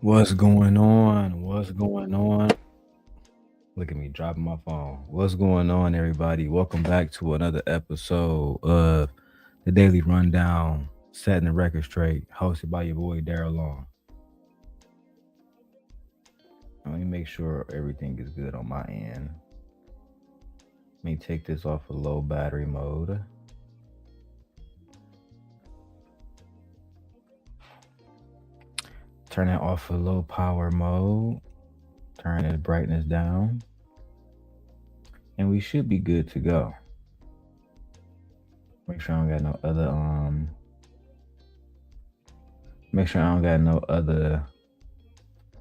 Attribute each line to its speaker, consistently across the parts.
Speaker 1: What's going on? What's going on? Look at me dropping my phone. What's going on, everybody? Welcome back to another episode of the Daily Rundown, setting the record straight, hosted by your boy Darrel Long. Let me make sure everything is good on my end. Let me take this off of low battery mode. Turn it off of low power mode. Turn the brightness down. And we should be good to go. Make sure I don't got no other make sure I don't got no other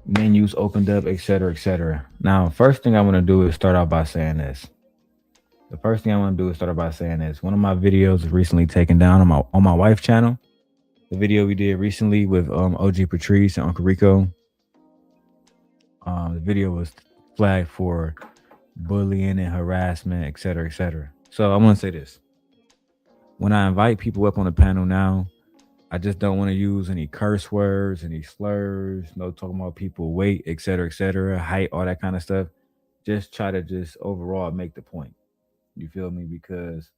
Speaker 1: menus opened up, etc., etc. Now, first thing I want to do is start out by saying this. The first thing I want to do is start out by saying this. One of my videos was recently taken down on my wife's channel. The video we did recently with OG Patrice and Uncle Rico. The video was flagged for bullying and harassment, etc., etc. So I want to say this. When I invite people up on the panel now, I just don't want to use any curse words, any slurs, no talking about people weight, etc., height, all that kind of stuff. Just try to just overall make the point. You feel me? Because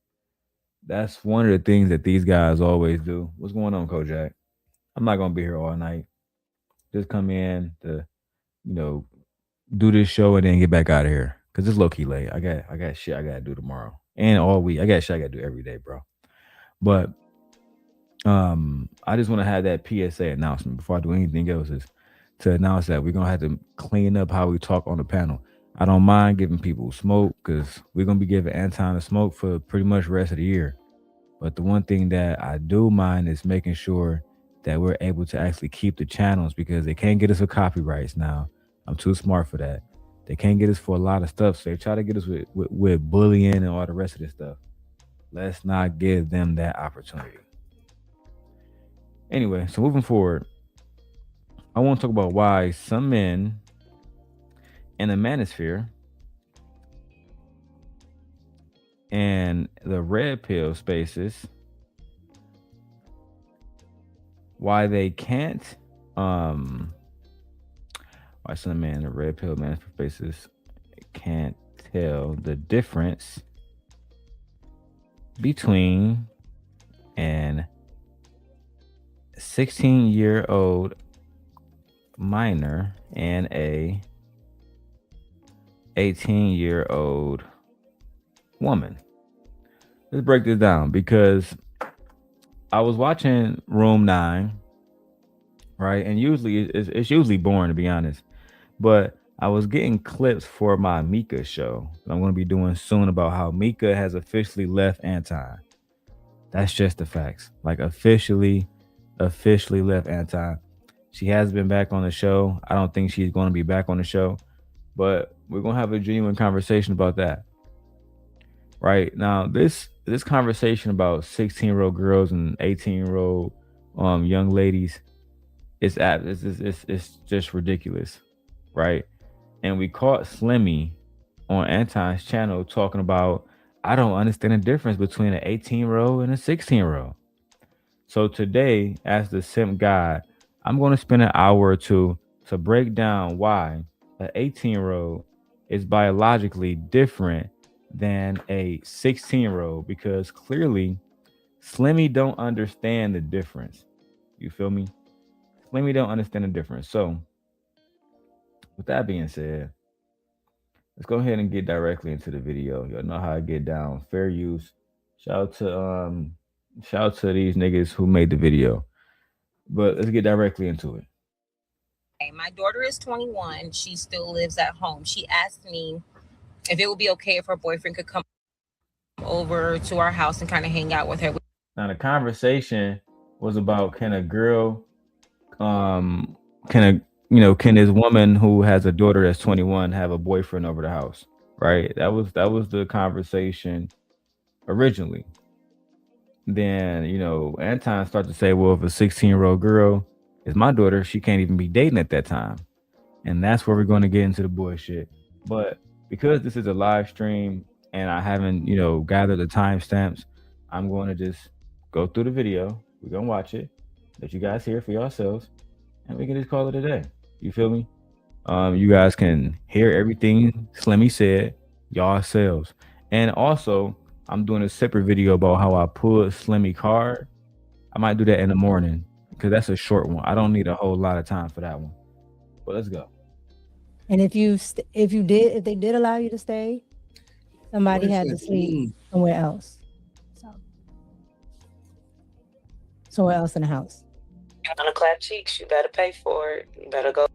Speaker 1: that's one of the things that these guys always do. What's going on, Kojak? I'm not gonna be here all night. Just come in to, you know, do this show and then get back out of here. Cause it's low key late. I got shit I gotta do tomorrow. And all week. I got shit I gotta do every day, bro. But I just want to have that PSA announcement before I do anything else is to announce that we're gonna have to clean up how we talk on the panel. I don't mind giving people smoke because we're gonna be giving Anton a smoke for pretty much the rest of the year. But the one thing that I do mind is making sure that we're able to actually keep the channels because they can't get us for copyrights now. I'm too smart for that. They can't get us for a lot of stuff. So they try to get us with bullying and all the rest of this stuff. Let's not give them that opportunity. Anyway, so moving forward, I want to talk about why some men in the manosphere and the red pill spaces, why they can't, why some men in the red pill manosphere spaces can't tell the difference between an 16-year-old minor and a 18-year-old woman. Let's break this down because I was watching Room 9, right? And usually it's usually boring, to be honest. But I was getting clips for my Mika show I'm going to be doing soon about how Mika has officially left Anton. That's just the facts. Like officially left Anton. She has been back on the show. I don't think she's going to be back on the show, but we're going to have a genuine conversation about that. Right now, this conversation about 16-year-old girls and 18-year-old young ladies is it's just ridiculous, right? And we caught Slimmy on Anton's channel talking about I don't understand the difference between an 18-year-old and a 16-year-old. So today, as the Simp God, I'm going to spend an hour or two to break down why an 18-year-old is biologically different than a 16-year-old because clearly Slimmy don't understand the difference. You feel me? Slimmy don't understand the difference. So with that being said, let's go ahead and get directly into the video. Y'all know how I get down. Fair use. Shout out to these niggas who made the video. But let's get directly into it.
Speaker 2: My daughter is 21. She still lives at home. She asked me if it would be okay if her boyfriend could come over to our house and kind of hang out with her.
Speaker 1: Now the conversation was about can a girl, can this woman who has a daughter that's 21 have a boyfriend over the house? Right. That was the conversation originally. Then Anton started to say, well, if a 16-year-old girl is my daughter, she can't even be dating at that time, and that's where we're going to get into the bullshit. But because this is a live stream and I haven't gathered the timestamps, I'm going to just go through the video. We're going to watch it, let you guys hear it for yourselves, and we can just call it a day. You feel me? You guys can hear everything Slimmy said yourselves. And also, I'm doing a separate video about how I pulled Slimmy card. I might do that in the morning because that's a short one. I don't need a whole lot of time for that one. But let's go.
Speaker 3: And if they did allow you to stay, somebody had to sleep somewhere else. Somewhere else in the house.
Speaker 4: You want to clap cheeks, you better pay for it. You better go.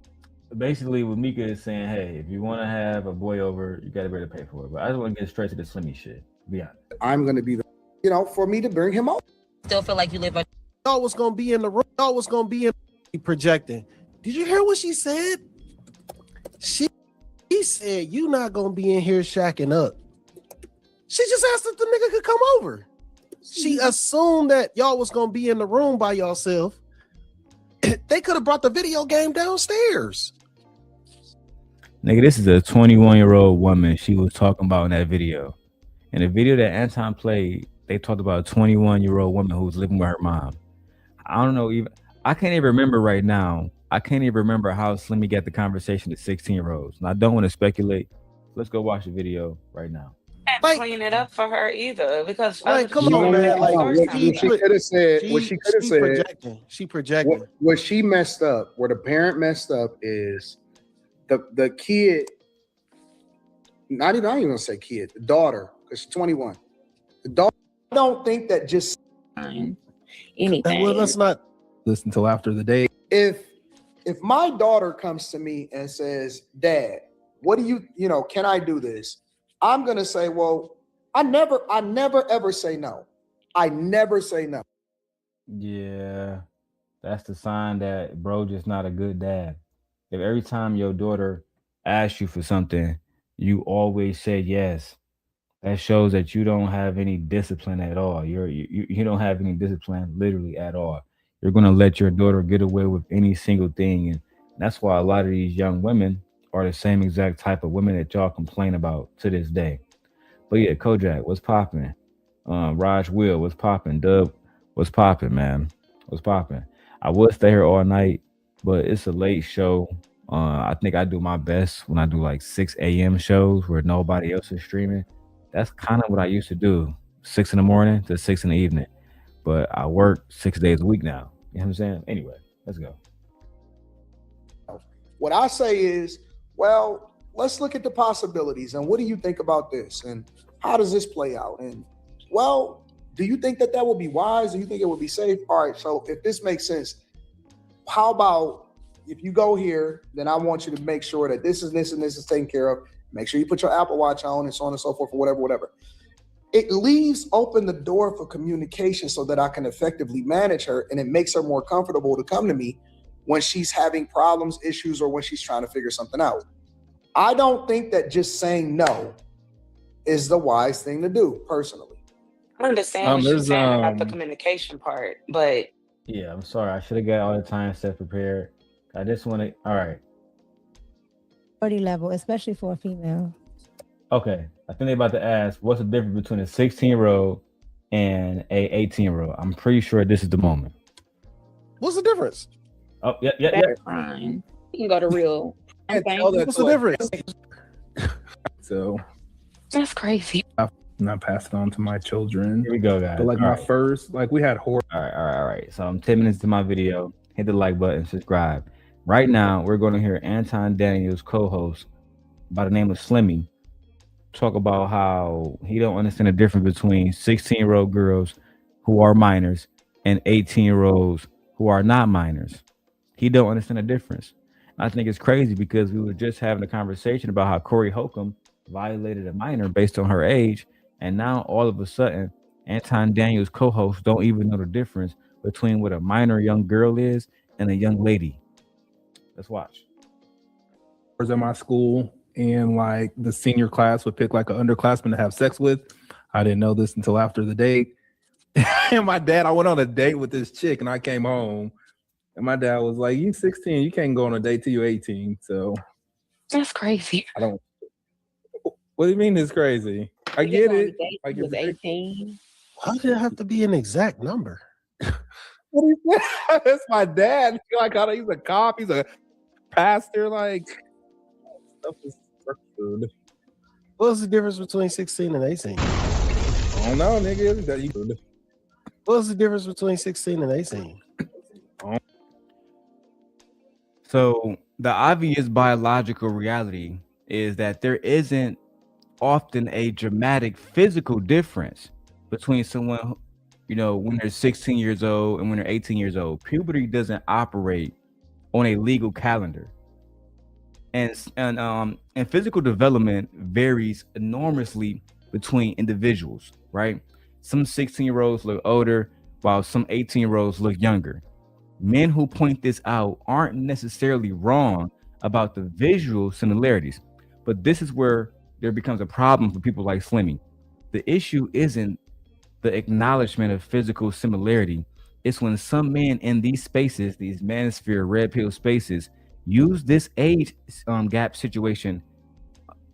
Speaker 1: Basically, what Mika is saying, hey, if you want to have a boy over, you got to be able to pay for it. But I just want to get straight to the Slimmy shit. Be honest.
Speaker 5: I'm going to be the, for me to bring him over.
Speaker 2: Still feel like you live on.
Speaker 6: Y'all was going to be in the room. Y'all was going to be in projecting. Did you hear what she said? She said, you not going to be in here shacking up. She just asked if the nigga could come over. She assumed that y'all was going to be in the room by yourself. They could have brought the video game downstairs.
Speaker 1: Nigga, this is a 21-year-old woman she was talking about in that video. In the video that Anton played, they talked about a 21-year-old woman who was living with her mom. I don't know, I can't even remember right now. I can't even remember how Slimmy got the conversation to 16-year-olds. And I don't want to speculate. Let's go watch the video right now.
Speaker 4: Can't clean it up for her either because
Speaker 6: come on, man.
Speaker 5: What she could have said.
Speaker 6: She projecting.
Speaker 5: What she messed up, where the parent messed up, is the kid. I ain't even gonna say kid. The daughter, because she's 21. The daughter. I don't think that just
Speaker 4: anything.
Speaker 6: Well, let's not
Speaker 7: listen till after the day.
Speaker 5: If my daughter comes to me and says, "Dad, what do you can I do this?" I'm gonna say, well, I never ever say no. I never say no.
Speaker 1: Yeah, that's the sign that bro just not a good dad. If every time your daughter asks you for something, you always say yes, that shows that you don't have any discipline at all. You don't have any discipline literally at all. You're gonna let your daughter get away with any single thing, and that's why a lot of these young women are the same exact type of women that y'all complain about to this day. But yeah, Kojak, what's popping? Raj Will, what's popping? Dub, what's popping, man? What's popping? I would stay here all night, but it's a late show. I think I do my best when I do like 6 a.m. shows where nobody else is streaming. That's kind of what I used to do, 6 in the morning to 6 in the evening. But I work 6 days a week now. You know what I'm saying? Anyway, let's go.
Speaker 5: What I say is, well, let's look at the possibilities and what do you think about this and how does this play out? And well, do you think that would be wise? Do you think it would be safe? All right, so if this makes sense, how about if you go here, then I want you to make sure that this and this is taken care of. Make sure you put your Apple Watch on and so on and so forth, or whatever. It leaves open the door for communication so that I can effectively manage her, and it makes her more comfortable to come to me when she's having problems, issues, or when she's trying to figure something out. I don't think that just saying no is the wise thing to do, personally.
Speaker 4: I understand what you're saying about the communication part, but
Speaker 1: yeah, I'm sorry. I should have got all the time stuff prepared. I just want to. All right.
Speaker 3: Level, especially for a female.
Speaker 1: Okay, I think they're about to ask, what's the difference between a 16-year-old and a 18-year-old? I'm pretty sure this is the moment.
Speaker 6: What's the difference?
Speaker 1: Oh, yeah.
Speaker 4: That's fine. You can go to real.
Speaker 6: Okay. What's the difference?
Speaker 7: So
Speaker 4: that's crazy.
Speaker 7: I'm not passing on to my children.
Speaker 1: Here we go, guys.
Speaker 7: But like
Speaker 1: all
Speaker 7: my
Speaker 1: right.
Speaker 7: first, like we had horror.
Speaker 1: All right. So I'm 10 minutes to my video. Hit the like button, subscribe. Right now, we're going to hear Anton Daniels, co-host by the name of Slimmy, talk about how he don't understand the difference between 16-year-old girls who are minors and 18-year-olds who are not minors. He don't understand the difference. I think it's crazy because we were just having a conversation about how Corey Holcomb violated a minor based on her age, and now all of a sudden, Anton Daniels co-hosts don't even know the difference between what a minor young girl is and a young lady. Let's watch.
Speaker 7: At my school, and like the senior class would pick like an underclassman to have sex with. I didn't know this until after the date. And my dad, I went on a date with this chick, and I came home, and my dad was like, "You 16, you can't go on a date till you're 18." So
Speaker 4: that's crazy.
Speaker 7: I don't. What do you mean it's crazy? I get it.
Speaker 4: Like it was 18.
Speaker 6: Why did it have to be an exact number?
Speaker 7: That's my dad. Like, he's a cop. He's a pastor, like stuff is structured.
Speaker 6: What's the difference between 16 and 18?
Speaker 7: I don't know, nigga. That you.
Speaker 6: What's the difference between 16 and 18?
Speaker 1: So the obvious biological reality is that there isn't often a dramatic physical difference between someone, when they're 16 years old and when they're 18 years old. Puberty doesn't operate on a legal calendar. And physical development varies enormously between individuals, right? Some 16-year-olds look older while some 18-year-olds look younger. Men who point this out aren't necessarily wrong about the visual similarities, but this is where there becomes a problem for people like Slimmy. The issue isn't the acknowledgement of physical similarity. It's when some men in these spaces, these manosphere red pill spaces, use this age gap situation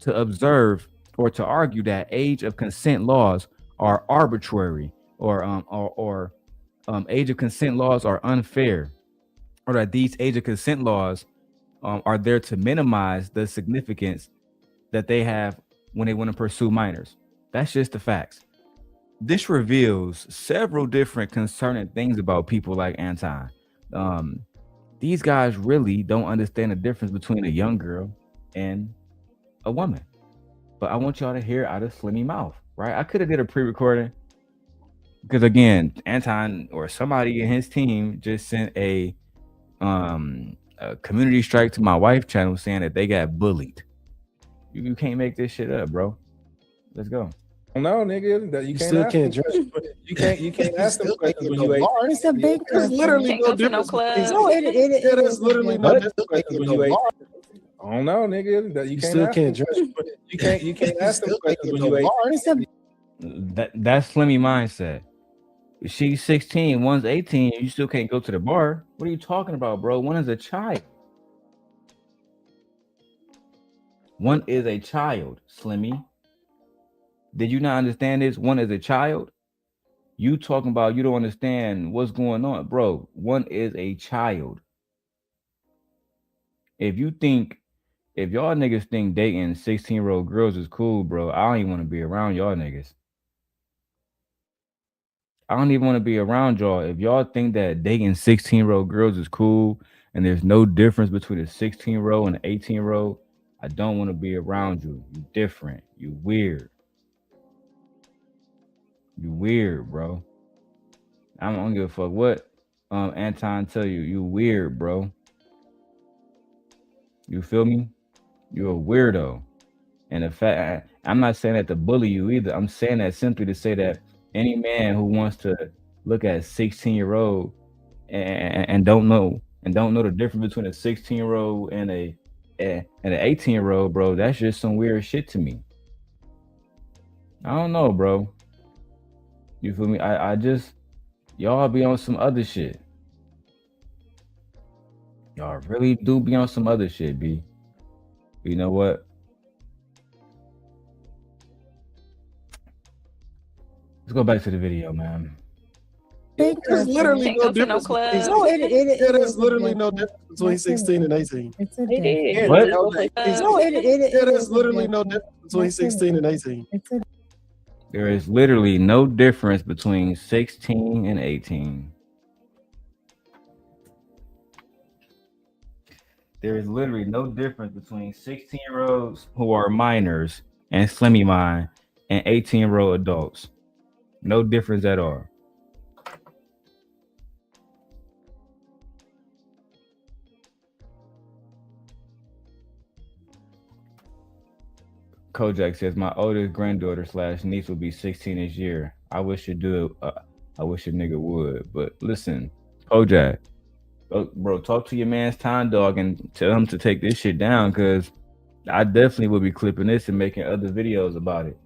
Speaker 1: to observe or to argue that age of consent laws are arbitrary or age of consent laws are unfair, or that these age of consent laws are there to minimize the significance that they have when they want to pursue minors. That's just the facts. This reveals several different concerning things about people like Anton. These guys really don't understand the difference between a young girl and a woman. But I want y'all to hear out of Slimmy mouth, right? I could have did a pre-recording because again, Anton or somebody in his team just sent a community strike to my wife channel saying that they got bullied. You can't make this shit up, bro. Let's go.
Speaker 7: No, nigga, that you
Speaker 6: still can't
Speaker 7: dress. You can't ask them questions when you age.
Speaker 3: It's a big
Speaker 6: There's literally no difference. No, there's literally no difference
Speaker 7: when you age. I don't know, nigga, that you
Speaker 6: still can't dress.
Speaker 7: You can't ask them questions when you age.
Speaker 1: That's Slimmy mindset. She's 16, one's 18, you still can't go to the bar. What are you talking about, bro? One is a child. One is a child, Slimmy. Did you not understand this? One is a child. You talking about you don't understand what's going on, bro. One is a child. If y'all niggas think dating 16-year-old girls is cool, bro, I don't even want to be around y'all niggas. I don't even want to be around y'all. If y'all think that dating 16-year-old girls is cool and there's no difference between a 16-year-old and an 18-year-old, I don't want to be around you. You different. You weird. You weird, bro. I don't give a fuck what Anton tell you. You weird, bro. You feel me? You're a weirdo. And the fact, I'm not saying that to bully you either. I'm saying that simply to say that any man who wants to look at a 16-year-old and don't know the difference between a 16-year-old and an 18-year-old, bro, that's just some weird shit to me. I don't know, bro. You feel me? I just, y'all be on some other shit. Y'all really do be on some other shit, B. You know what? Let's go back to the video, man.
Speaker 6: There's literally no difference. There's literally no difference between 16 and 18.
Speaker 3: It's a day.
Speaker 1: What?
Speaker 6: There's literally no difference between 16 and 18.
Speaker 1: There is literally no difference between 16 and 18. There is literally no difference between 16-year-olds who are minors and Slimmy Mind and 18-year-old adults. No difference at all. Kojak says, my oldest granddaughter / niece will be 16 this year. I wish you'd do it. I wish a nigga would. But listen, Kojak, bro, talk to your man's Time Dog and tell him to take this shit down, because I definitely will be clipping this and making other videos about it.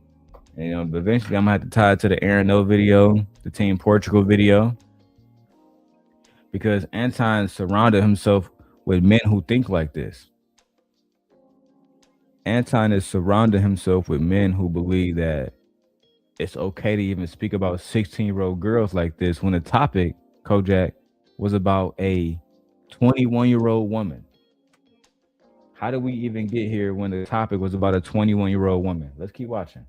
Speaker 1: And, eventually I'm gonna have to tie it to the Aaron O video, the Team Portugal video, because Anton surrounded himself with men who think like this. Anton is surrounding himself with men who believe that it's okay to even speak about 16-year-old girls like this, when the topic, Kojak, was about a 21-year-old woman. How did we even get here when the topic was about a 21-year-old woman? Let's keep watching.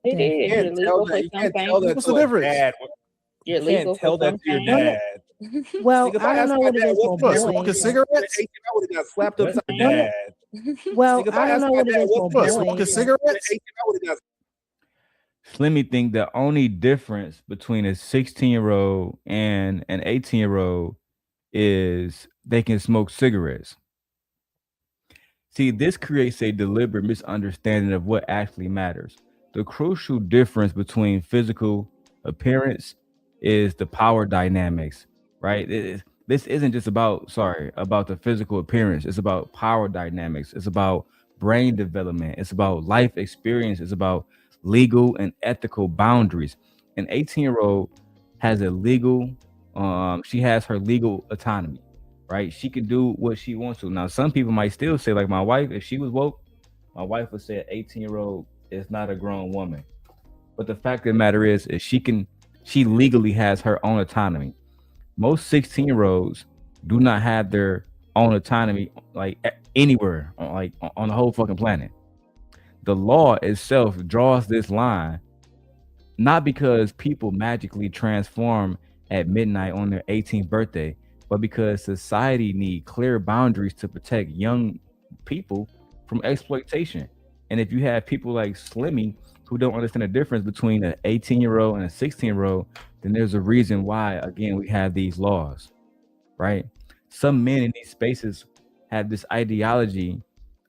Speaker 2: It is.
Speaker 7: You
Speaker 2: You're
Speaker 7: can't tell
Speaker 2: legal for
Speaker 7: that. You can't tell
Speaker 2: something.
Speaker 7: that
Speaker 6: What's
Speaker 7: to
Speaker 6: the
Speaker 7: a
Speaker 6: difference?
Speaker 7: dad.
Speaker 2: You're
Speaker 7: You
Speaker 2: legal
Speaker 7: can't tell
Speaker 2: for
Speaker 7: that to your
Speaker 2: something.
Speaker 7: dad.
Speaker 3: Well,
Speaker 7: Nigga, if
Speaker 3: I don't
Speaker 7: asked
Speaker 3: know
Speaker 7: my
Speaker 3: what it
Speaker 7: dad,
Speaker 3: is for
Speaker 7: what
Speaker 6: What,
Speaker 3: boys.
Speaker 6: smoking cigarettes?
Speaker 7: 18, I would have got slapped
Speaker 1: What?
Speaker 7: upside the
Speaker 2: What?
Speaker 7: head.
Speaker 3: Well,
Speaker 7: Nigga, if
Speaker 3: I don't
Speaker 7: asked
Speaker 3: know
Speaker 7: my
Speaker 3: what it
Speaker 7: dad,
Speaker 3: is for
Speaker 6: What,
Speaker 3: boys.
Speaker 6: smoking cigarettes?
Speaker 7: 18, I would have got.
Speaker 1: Slimmy think the only difference between a 16-year-old and an 18-year-old is they can smoke cigarettes. See, this creates a deliberate misunderstanding of what actually matters. The crucial difference between physical appearance is the power dynamics, right? This isn't just about the physical appearance. It's about power dynamics. It's about brain development. It's about life experience. It's about legal and ethical boundaries. An 18-year-old has a legal, she has her legal autonomy, right? She can do what she wants to. Now, some people might still say, like my wife, if she was woke, my wife would say an 18-year-old is not a grown woman. But the fact of the matter is she legally has her own autonomy. Most 16-year-olds do not have their own autonomy like anywhere on the whole fucking planet. The law itself draws this line not because people magically transform at midnight on their 18th birthday, but because society need clear boundaries to protect young people from exploitation. And if you have people like Slimmy who don't understand the difference between an 18-year-old and a 16-year-old, then there's a reason why, again, we have these laws, right? Some men in these spaces have this ideology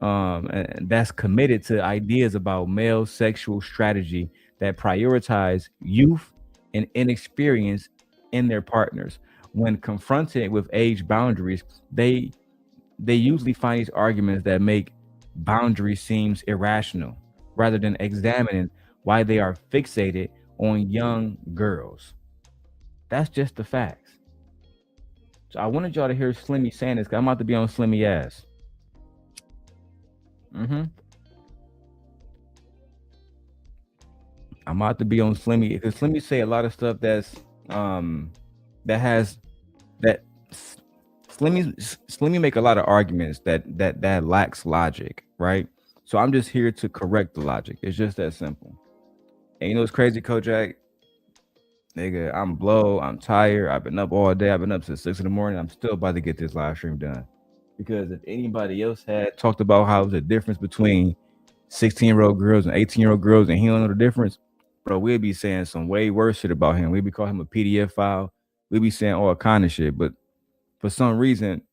Speaker 1: and that's committed to ideas about male sexual strategy that prioritize youth and inexperience in their partners. When confronted with age boundaries, they usually find these arguments that make boundaries seems irrational rather than examining why they are fixated on young girls. That's just the facts. So I wanted y'all to hear Slimmy saying this because I'm about to be on Slimmy ass. I'm about to be on Slimmy because Slimmy say a lot of stuff that's that has that Slimmy make a lot of arguments that lacks logic, right? So I'm just here to correct the logic. It's just that simple. And you know what's crazy, Kojak? Nigga, I'm blow. I'm tired. I've been up all day. I've been up since 6 in the morning. I'm still about to get this live stream done. Because if anybody else had talked about how the difference between 16-year-old girls and 18-year-old girls and he don't know the difference, bro, we'd be saying some way worse shit about him. We'd be calling him a PDF file. We'd be saying all kind of shit. But for some reason,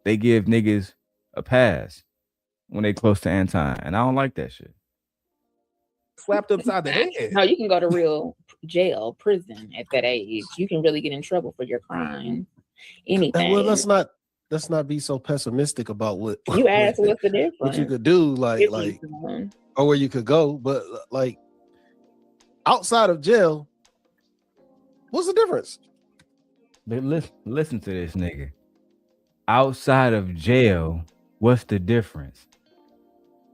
Speaker 1: they give niggas a pass when they close to Anton. And I don't like that shit.
Speaker 7: Slapped upside the head.
Speaker 2: No, you can go to real jail, prison at that age. You can really get in trouble for your crime. Anything.
Speaker 6: Well, let's not be so pessimistic about what
Speaker 2: you asked. What's the difference?
Speaker 6: What you could do, or where you could go, but like outside of jail, what's the difference?
Speaker 1: But listen to this nigga. Outside of jail, what's the difference?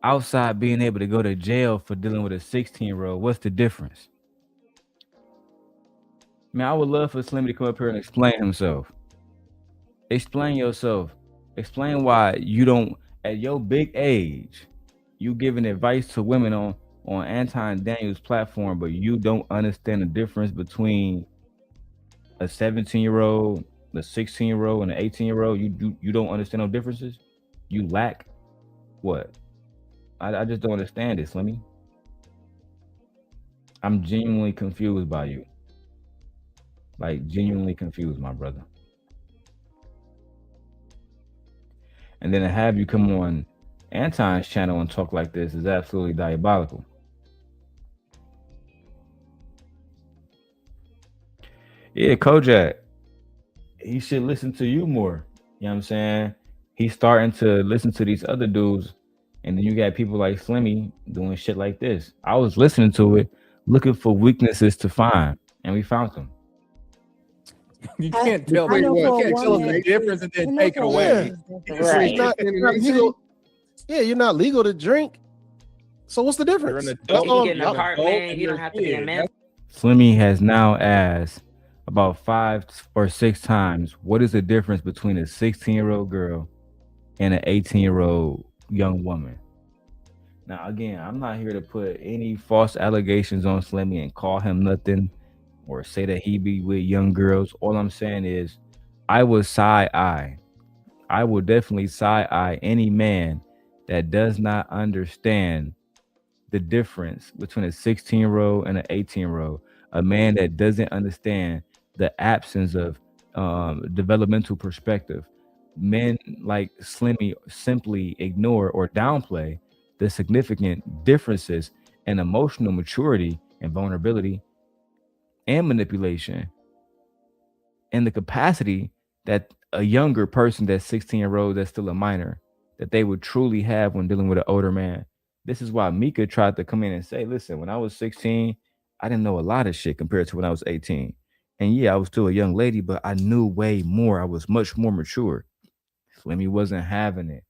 Speaker 1: Outside being able to go to jail for dealing with a 16-year-old, what's the difference? Man, I would love for Slimmy to come up here and explain himself. Explain yourself. Explain why you don't, at your big age, you giving advice to women on Anton Daniels' platform, but you don't understand the difference between a 17-year-old, a 16-year-old, and an 18-year-old. You don't understand no differences? You lack what? I just don't understand it, Slimmy. I'm genuinely confused by you. Like, genuinely confused, my brother. And then to have you come on Anton's channel and talk like this is absolutely diabolical. Yeah, Kojak, he should listen to you more. You know what I'm saying? He's starting to listen to these other dudes. And then you got people like Slimmy doing shit like this. I was listening to it, looking for weaknesses to find, and we found them.
Speaker 7: You can't tell me the difference and then take it away.
Speaker 6: Right. You're not legal to drink. So what's the difference?
Speaker 4: You can get an apartment. You don't have to be a man.
Speaker 1: Slimmy has now asked about 5 or 6 times, what is the difference between a 16-year-old girl and an 18-year-old young woman. Now, again, I'm not here to put any false allegations on Slimmy and call him nothing or say that he be with young girls. All I'm saying is I would side eye. I will definitely side eye any man that does not understand the difference between a 16-year-old and an 18-year-old. A man that doesn't understand the absence of developmental perspective. Men like Slimmy simply ignore or downplay the significant differences in emotional maturity and vulnerability and manipulation and the capacity that a younger person that's 16-year-old that's still a minor that they would truly have when dealing with an older man. This is why Mika tried to come in and say, listen, when I was 16, I didn't know a lot of shit compared to when I was 18. And yeah, I was still a young lady, but I knew way more. I was much more mature. Slimmy wasn't having it.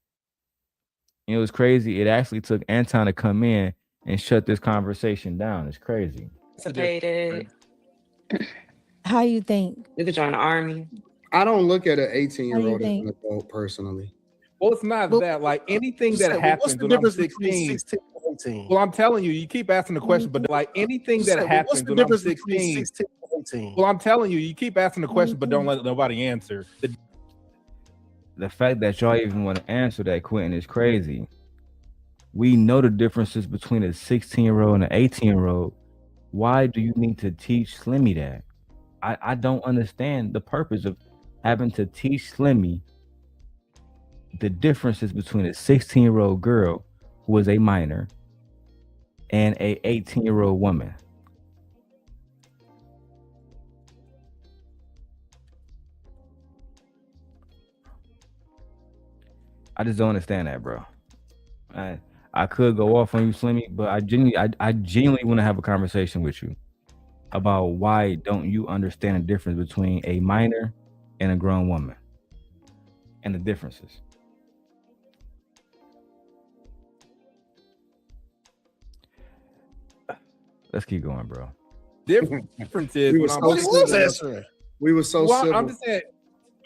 Speaker 1: It was crazy. It actually took Anton to come in and shut this conversation down. It's crazy.
Speaker 4: Participated.
Speaker 3: How you think?
Speaker 4: You could join the army.
Speaker 5: I don't look at an
Speaker 3: How do you
Speaker 5: 18-year-old as an
Speaker 3: think?
Speaker 5: adult personally.
Speaker 7: Well, it's not
Speaker 6: Well,
Speaker 7: that. Like anything
Speaker 6: You
Speaker 7: that
Speaker 6: said,
Speaker 7: happens
Speaker 6: what's the
Speaker 7: when I'm
Speaker 6: difference between
Speaker 7: 16.
Speaker 6: 16 and 18?
Speaker 7: Well, I'm telling you, you keep asking the question, but like anything
Speaker 6: You
Speaker 7: that
Speaker 6: said, what's
Speaker 7: happens
Speaker 6: the
Speaker 7: when I'm
Speaker 6: difference between
Speaker 7: 16.
Speaker 6: 16 and 18?
Speaker 7: Well, I'm telling you, you keep asking the question, but don't let nobody answer.
Speaker 1: The fact that y'all even want to answer that, Quentin, is crazy. We know the differences between a 16-year-old and an 18-year-old. Why do you need to teach Slimmy that? I don't understand the purpose of having to teach Slimmy the differences between a 16-year-old girl who is a minor and a 18-year-old woman. I just don't understand that, bro. I could go off on you, Slimmy, but I genuinely want to have a conversation with you about why don't you understand the difference between a minor and a grown woman and the differences. Let's keep going, bro.
Speaker 7: Difference is
Speaker 5: We
Speaker 7: when
Speaker 5: were
Speaker 7: I'm
Speaker 5: so
Speaker 6: What was
Speaker 5: civil.
Speaker 6: answering?
Speaker 5: We were so
Speaker 7: well,
Speaker 5: civil.
Speaker 7: I'm just saying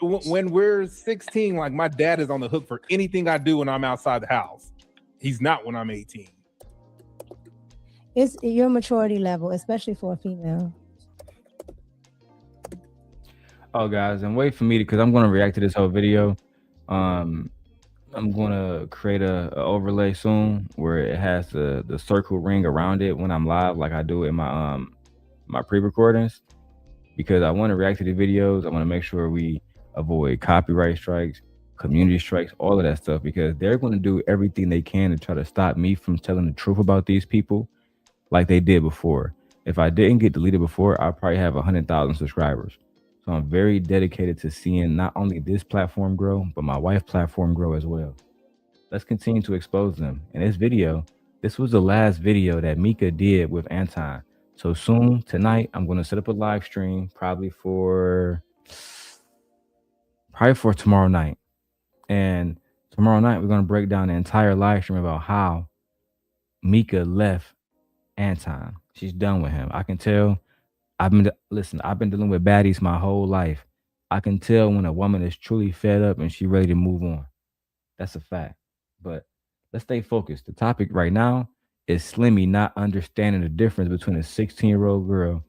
Speaker 7: when we're 16, like my dad is on the hook for anything I do when I'm outside the house. He's not when I'm 18.
Speaker 3: It's your maturity level, especially for a female.
Speaker 1: Oh, guys, and wait for me because I'm going to react to this whole video. I'm going to create a overlay soon where it has the circle ring around it when I'm live, like I do in my pre-recordings, because I want to react to the videos. I want to make sure we avoid copyright strikes, community strikes, all of that stuff, because they're going to do everything they can to try to stop me from telling the truth about these people like they did before. If I didn't get deleted before, I'd probably have 100,000 subscribers. So I'm very dedicated to seeing not only this platform grow, but my wife's platform grow as well. Let's continue to expose them. In this video, this was the last video that Mika did with Anton. So soon, tonight, I'm going to set up a live stream, probably for tomorrow night. And tomorrow night, we're going to break down the entire live stream about how Mika left Anton. She's done with him. I can tell. I've been dealing with baddies my whole life. I can tell when a woman is truly fed up and she's ready to move on. That's a fact. But let's stay focused. The topic right now is Slimmy not understanding the difference between a 16-year-old girl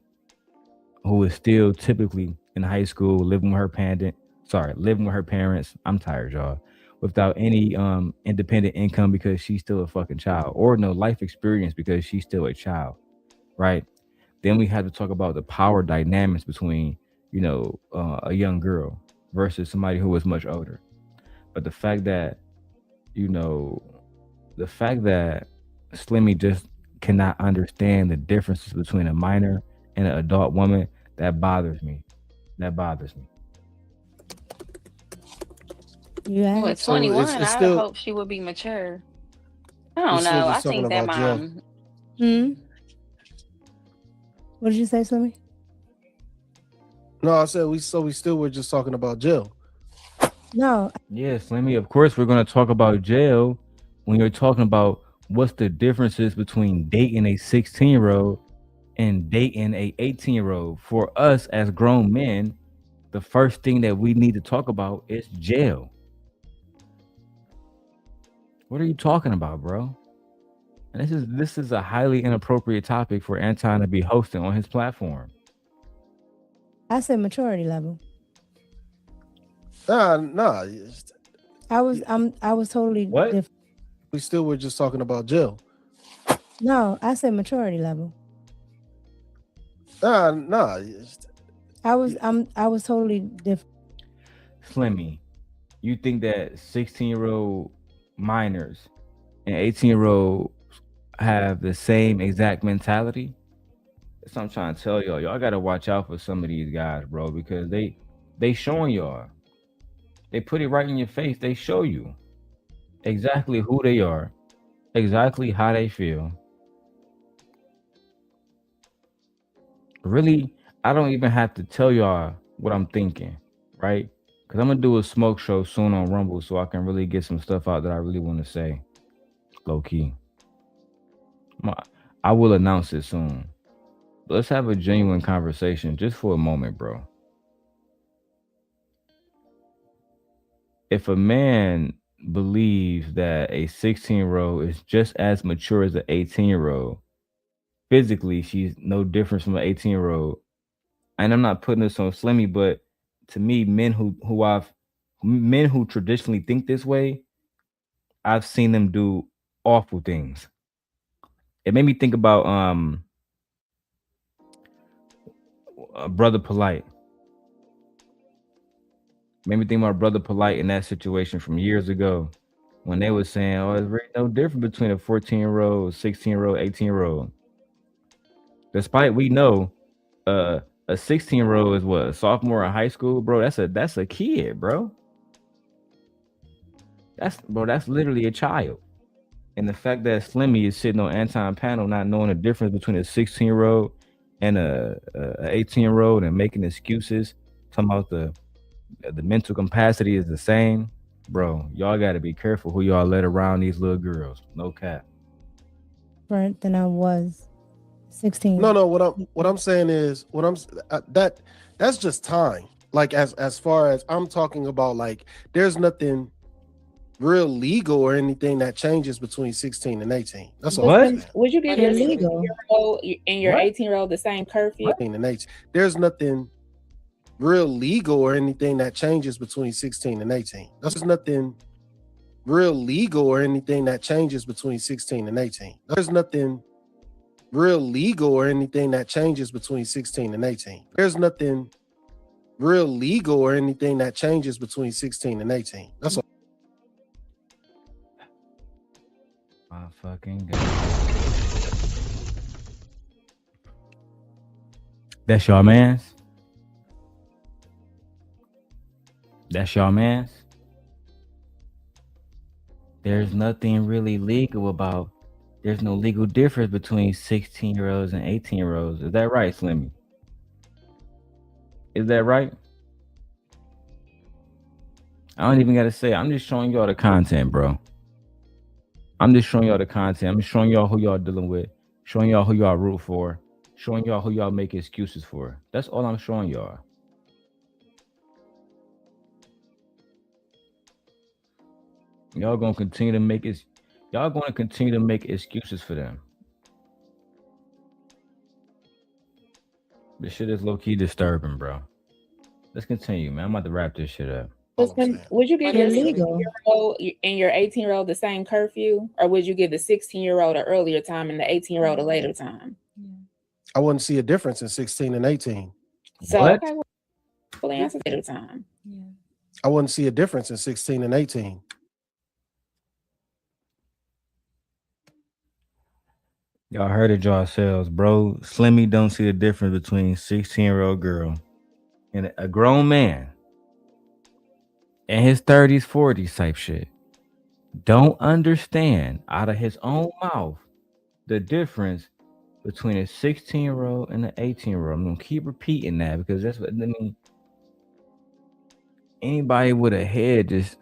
Speaker 1: who is still typically in high school, living with her parents. I'm tired, y'all. Without any independent income because she's still a fucking child, or no life experience because she's still a child, right? Then we have to talk about the power dynamics between, a young girl versus somebody who was much older. But the fact that Slimmy just cannot understand the differences between a minor and an adult woman, that bothers me.
Speaker 3: Yeah.
Speaker 4: Well, at
Speaker 6: So
Speaker 4: 21,
Speaker 6: it's
Speaker 4: I
Speaker 6: still
Speaker 4: hope she would be mature. I don't
Speaker 6: still
Speaker 4: know. I
Speaker 6: just talking
Speaker 4: think that
Speaker 6: about Jill.
Speaker 4: mom.
Speaker 3: What did you say, Slimmy?
Speaker 6: No, I said we still were just talking about Jill.
Speaker 3: No.
Speaker 1: Yeah, Slimmy, of course we're going to talk about jail when you're talking about what's the differences between dating a 16-year-old and dating a 18-year-old. For us as grown men, the first thing that we need to talk about is jail. What are you talking about, bro? And this is a highly inappropriate topic for Anton to be hosting on his platform.
Speaker 3: I said maturity level.
Speaker 6: Nah.
Speaker 3: I was totally
Speaker 1: What?
Speaker 3: different.
Speaker 6: We still were just talking about Jill.
Speaker 3: No, I said maturity level.
Speaker 6: Nah.
Speaker 3: I was totally different.
Speaker 1: Slimmy, you think that 16-year-old minors and 18-year-olds have the same exact mentality? That's what I'm trying to tell y'all. Y'all gotta watch out for some of these guys, bro, because they showing y'all. They put it right in your face. They show you exactly who they are, exactly how they feel. Really, I don't even have to tell y'all what I'm thinking, right? Because I'm gonna do a smoke show soon on Rumble, so I can really get some stuff out that I really want to say, low key. I will announce it soon. But let's have a genuine conversation just for a moment, bro. If a man believes that a 16-year-old is just as mature as an 18-year-old, physically she's no different from an 18-year-old. And I'm not putting this on Slimmy, but to me, men who traditionally think this way, I've seen them do awful things. It made me think about Brother Polite. Made me think about Brother Polite in that situation from years ago when they were saying, oh, there's really no difference between a 14-year-old, 16-year-old, 18-year-old. Despite we know a 16-year-old is what, a sophomore in high school, bro. That's a kid, bro. That's literally a child. And the fact that Slimmy is sitting on Anton panel not knowing the difference between a 16-year-old and a 18-year-old and making excuses, talking about the mental capacity is the same, bro. Y'all got to be careful who y'all let around these little girls. No cap.
Speaker 3: Different than I was 16.
Speaker 6: No. What I'm saying is that's just time. Like as far as I'm talking about, like there's nothing real legal or anything that changes between 16 and 18. That's all.
Speaker 1: What?
Speaker 4: Would you give your
Speaker 3: Illegal.
Speaker 4: 16-year-old and your 18-year-old the same curfew?
Speaker 6: 16 and 18. There's nothing real legal or anything that changes between 16 and 18. There's nothing real legal or anything that changes between 16 and 18. There's nothing real legal or anything that changes between 16 and 18. There's nothing real legal or anything that changes between 16 and 18. That's all.
Speaker 1: My fucking God. That's y'all mans? That's y'all mans? There's nothing really legal about, there's no legal difference between 16-year-olds and 18-year-olds. Is that right, Slimmy? Is that right? I don't even got to say, I'm just showing y'all the content, bro. I'm just showing y'all the content. I'm showing y'all who y'all dealing with, showing y'all who y'all root for, showing y'all who y'all make excuses for. That's all I'm showing y'all. Y'all gonna continue to make it. Y'all gonna continue to make excuses for them. This shit is low key disturbing, bro. Let's continue, man. I'm about to wrap this shit up.
Speaker 4: Would you give your
Speaker 3: Illegal.
Speaker 4: 16-year-old and your 18-year-old the same curfew, or would you give the 16-year-old an earlier time and the 18-year-old a later time?
Speaker 6: I wouldn't see a difference in 16 and 18.
Speaker 4: So
Speaker 1: What?
Speaker 4: okay, well, the answer later time.
Speaker 6: I wouldn't see a difference in 16 and 18.
Speaker 1: Y'all heard it yourselves, bro. Slimmy don't see the difference between 16-year-old girl and a grown man in his 30s, 40s type shit. Don't understand out of his own mouth the difference between a 16-year-old and an 18-year-old. I'm gonna keep repeating that because that's what I mean. Anybody with a head, just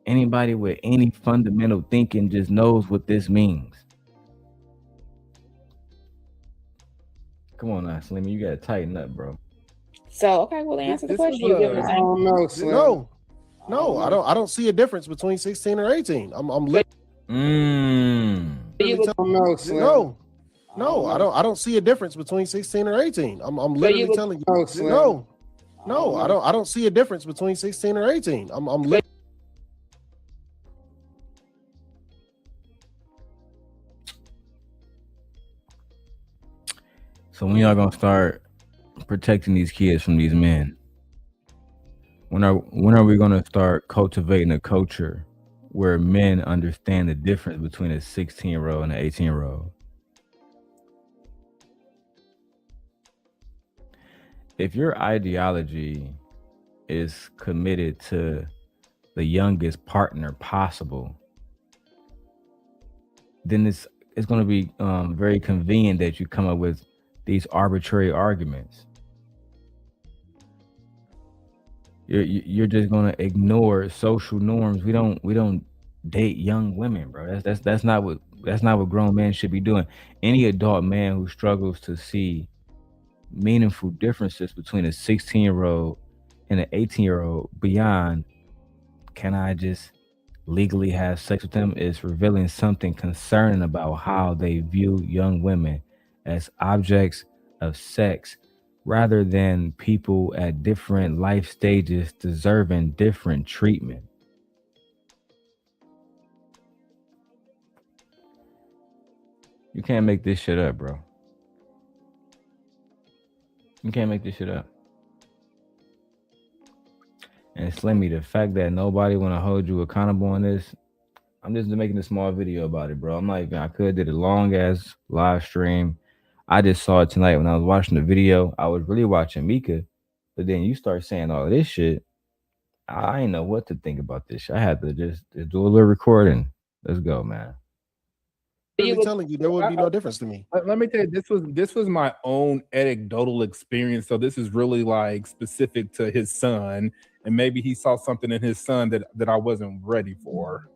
Speaker 1: anybody with any fundamental thinking just knows what this means. Come on now, Slimmy, you gotta tighten up, bro.
Speaker 4: So okay, well, the answer to the question.
Speaker 5: I don't know, Slim.
Speaker 6: No. No, I don't see a difference between 16 or 18. I'm
Speaker 4: But
Speaker 1: Mm.
Speaker 4: you would,
Speaker 5: No, Slim.
Speaker 6: No, I don't see a difference between 16 or 18. I'm
Speaker 4: you
Speaker 6: literally
Speaker 4: would-
Speaker 6: telling you.
Speaker 5: No, Slim.
Speaker 6: No, I don't see a difference between 16 or 18. I'm
Speaker 4: But-
Speaker 1: So when y'all gonna start protecting these kids from these men? When are we gonna start cultivating a culture where men understand the difference between a 16-year-old and an 18-year-old? If your ideology is committed to the youngest partner possible, then it's going to be very convenient that you come up with these arbitrary arguments. You're just going to ignore social norms. We don't date young women, bro. That's not what grown men should be doing. Any adult man who struggles to see meaningful differences between a 16-year-old and an 18-year-old beyond, can I just legally have sex with them, is revealing something concerning about how they view young women as objects of sex rather than people at different life stages deserving different treatment. You can't make this shit up, bro. You can't make this shit up. And Slimmy, the fact that nobody want to hold you accountable on this, I'm just making a small video about it, bro. I'm like, I could have did a long ass live stream. I just saw it tonight when I was watching the video. I was really watching Mika, but then you start saying all of this shit. I didn't know what to think about this shit. I had to just do a little recording. Let's go, man.
Speaker 6: I'm telling you, there would be no difference to me.
Speaker 7: Let me tell you, this was my own anecdotal experience. So this is really like specific to his son, and maybe he saw something in his son that I wasn't ready for.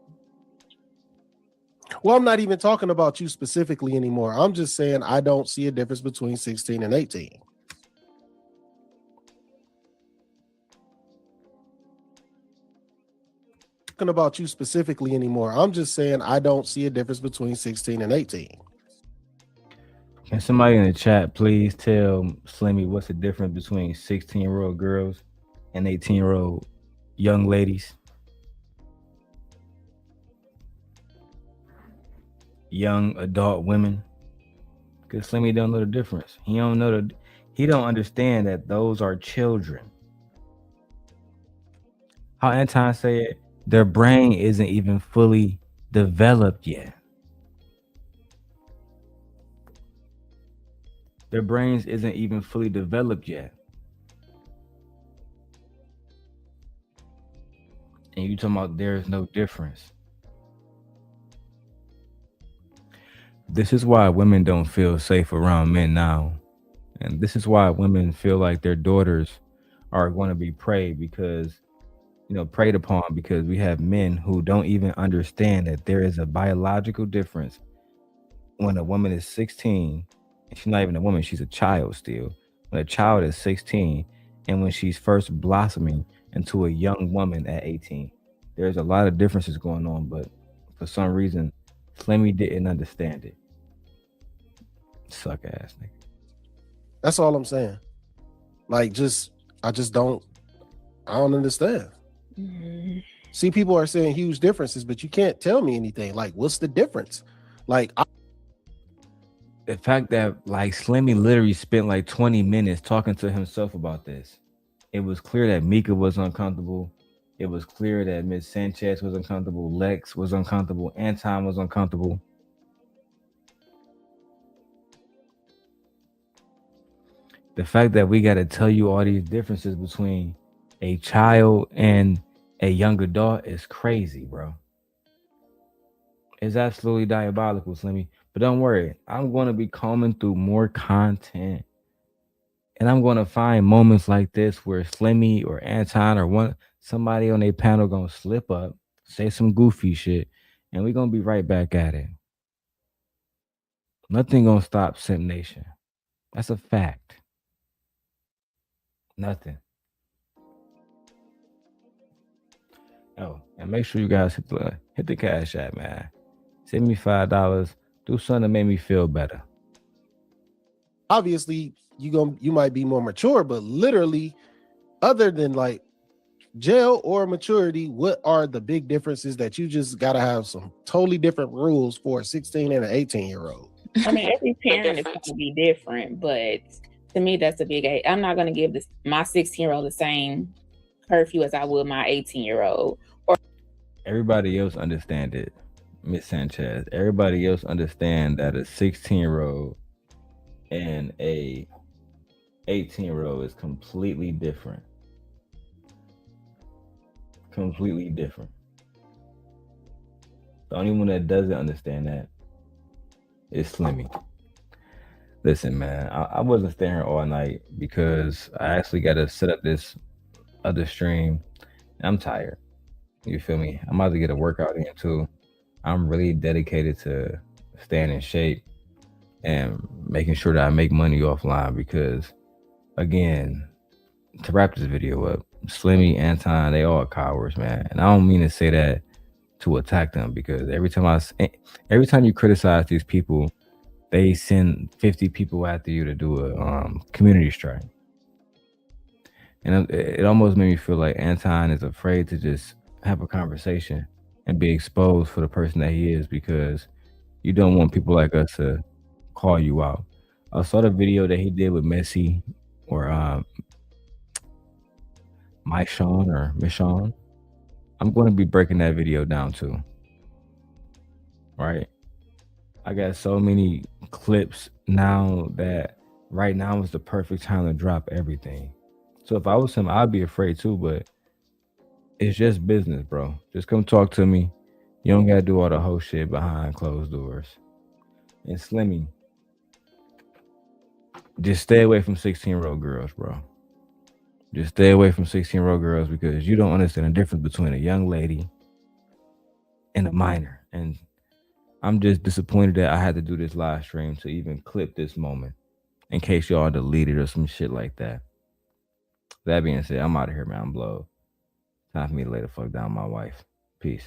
Speaker 6: Well, I'm not even talking about you specifically anymore. I'm just saying I don't see a difference between 16 and 18. Talking about you specifically anymore. I'm just saying I don't see a difference between 16 and 18.
Speaker 1: Can somebody in the chat please tell Slimmy what's the difference between 16-year-old girls and 18-year-old young ladies? Young adult women. Because Slimmy don't know the difference. He don't understand that those are children. How Anton said, their brain isn't even fully developed yet. Their brains isn't even fully developed yet. And you talking about there's no difference. This is why women don't feel safe around men now. And this is why women feel like their daughters are going to be preyed preyed upon, because we have men who don't even understand that there is a biological difference when a woman is 16. She's not even a woman, she's a child still. When a child is 16 and when she's first blossoming into a young woman at 18, there's a lot of differences going on, but for some reason, Slimmy didn't understand it. Suck ass nigga.
Speaker 6: That's all I'm saying. Like, I don't understand.
Speaker 4: Mhm.
Speaker 6: See, people are saying huge differences, but you can't tell me anything. Like, what's the difference? Like,
Speaker 1: the fact that like Slimmy literally spent like 20 minutes talking to himself about this. It was clear that Mika was uncomfortable. It was clear that Miss Sanchez was uncomfortable. Lex was uncomfortable. Anton was uncomfortable. The fact that we got to tell you all these differences between a child and a young adult is crazy, bro. It's absolutely diabolical, Slimmy. But don't worry, I'm going to be combing through more content. And I'm going to find moments like this where Slimmy or Anton or somebody on their panel going to slip up, say some goofy shit, and we're going to be right back at it. Nothing going to stop Simp Nation. That's a fact. Nothing. And make sure you guys hit the cash app, man. Send me $5. Do something to make me feel better.
Speaker 6: Obviously, you might be more mature, but literally, other than like jail or maturity, what are the big differences that you just gotta have some totally different rules for a 16 and an 18-year-old?
Speaker 4: I mean, every parent is going to be different, but to me, that's a big age. I'm not going to give my 16-year-old the same curfew as I would my 18-year-old. Or
Speaker 1: everybody else understand it, Miss Sanchez. Everybody else understand that a 16-year-old and a 18-year-old is completely different. Completely different. The only one that doesn't understand that is Slimmy. Listen, man, I wasn't staying here all night because I actually got to set up this other stream. I'm tired. You feel me? I'm about to get a workout in too. I'm really dedicated to staying in shape and making sure that I make money offline because, again, to wrap this video up, Slimmy, Anton, they all cowards, man. And I don't mean to say that to attack them because every time you criticize these people, they send 50 people after you to do a community strike. And it almost made me feel like Anton is afraid to just have a conversation and be exposed for the person that he is because you don't want people like us to call you out. I saw the video that he did with Messi or Michonne or Michonne. I'm going to be breaking that video down too. Right? I got so many clips now that right now is the perfect time to drop everything. So if I was him, I'd be afraid too, but it's just business, bro. Just come talk to me. You don't got to do all the whole shit behind closed doors. And Slimmy, just stay away from 16-year-old girls, bro. Just stay away from 16-year-old girls because you don't understand the difference between a young lady and a minor. And I'm just disappointed that I had to do this live stream to even clip this moment in case y'all deleted or some shit like that. That being said, I'm out of here, man. I'm blowed. Time for me to lay the fuck down my wife. Peace.